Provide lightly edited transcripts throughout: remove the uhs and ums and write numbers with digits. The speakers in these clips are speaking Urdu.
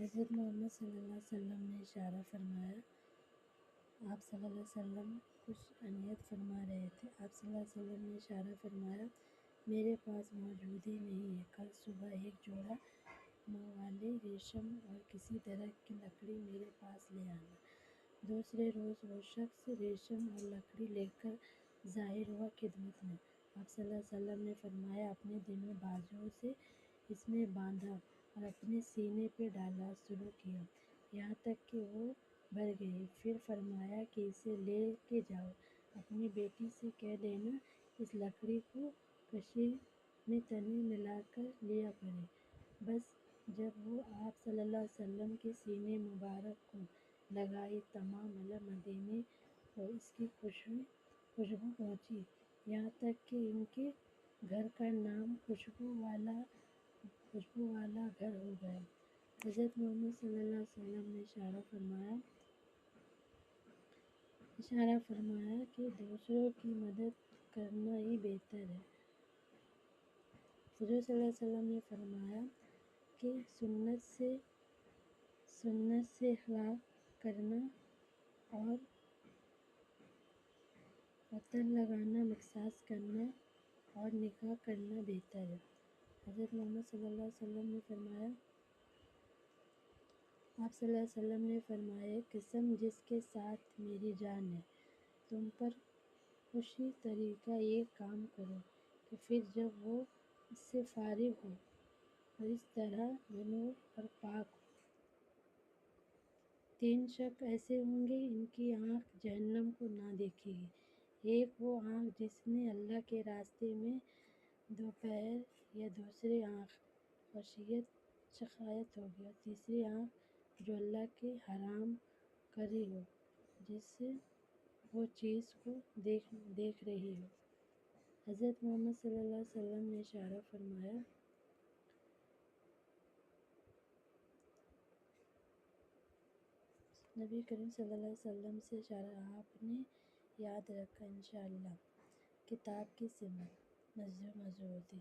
حضرت محمد صلی اللہ علیہ وسلم نے اشارہ فرمایا۔ آپ صلی اللہ علیہ وسلم کچھ نیت فرما رہے تھے۔ آپ صلی اللہ علیہ وسلم نے اشارہ فرمایا، میرے پاس موجود ہی نہیں ہے، کل صبح ایک جوڑا موالی ریشم اور کسی درخت کی لکڑی میرے پاس لے آنا۔ دوسرے روز وہ شخص ریشم اور لکڑی لے کر ظاہر ہوا خدمت میں۔ آپ صلی اللہ علیہ وسلم نے فرمایا، اپنے دونوں بازوؤں سے اس میں باندھا اور اپنے سینے پہ ڈالنا شروع کیا یہاں تک کہ وہ بھر گئی۔ پھر فرمایا کہ اسے لے کے جاؤ، اپنی بیٹی سے کہہ دینا اس لکڑی کو کشی میں تنے ملا کر لیا کرے۔ بس جب وہ آپ صلی اللہ علیہ وسلم کے سینے مبارک کو لگائی، تمام عالم مدینے کو اس کی خوشبو پہنچی، یہاں تک کہ ان کے گھر کا نام خوشبو والا گھر ہو گیا۔ حضرت محمد صلی اللہ علیہ وسلم نے اشارہ فرمایا کہ دوسروں کی مدد کرنا ہی بہتر ہے۔ حضور صلی اللہ علیہ وسلم نے فرمایا کہ سنت سے اخلاق کرنا اور عطر لگانا، مساج کرنا اور نکاح کرنا بہتر ہے۔ حضرت محمد صلی اللہ علیہ وسلم نے فرمایا، آپ صلی اللہ علیہ وسلم نے فرمایا، قسم جس کے ساتھ میری جان ہے، تم پر اسی طریقہ یہ کام کرو کہ پھر جب وہ اس سے فارغ ہو اور اس طرح بنور اور پاک ہو۔ 3 شخص ایسے ہوں گے، ان کی آنکھ جہنم کو نہ دیکھے گی۔ ایک وہ آنکھ جس نے اللہ کے راستے میں دوپہر یا دوسری آنکھ شقایت ہوگی، اور تیسری آنکھ جو اللہ کے حرام کری ہو، جس سے وہ چیز کو دیکھ رہی ہو۔ حضرت محمد صلی اللہ علیہ وسلم نے اشارہ فرمایا، نبی کریم صلی اللہ علیہ وسلم سے اشارہ آپ نے یاد رکھا انشاءاللہ کتاب کی سمت منظور ہوتی۔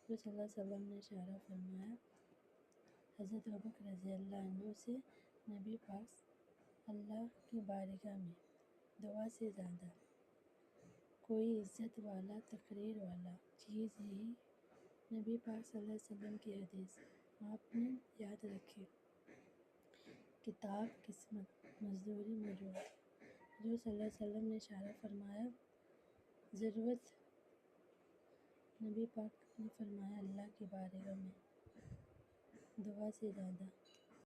حضور صلی اللہ علیہ وسلم نے اشارہ فرمایا، حضرت ابوبکر رضی اللہ عنہ سے، نبی پاک اللہ کی بارگاہ میں دعا سے زیادہ کوئی عزت والا، تقریر والا چیز یہی نبی پاک صلی اللہ علیہ وسلم کی حدیث آپ نے یاد رکھی کتاب قسمت مزدوری موجود۔ حضور صلی اللہ علیہ وسلم نے اشارہ فرمایا، ضرورت نبی پاک نے فرمایا اللہ کی بارگاہ میں دعا سے زیادہ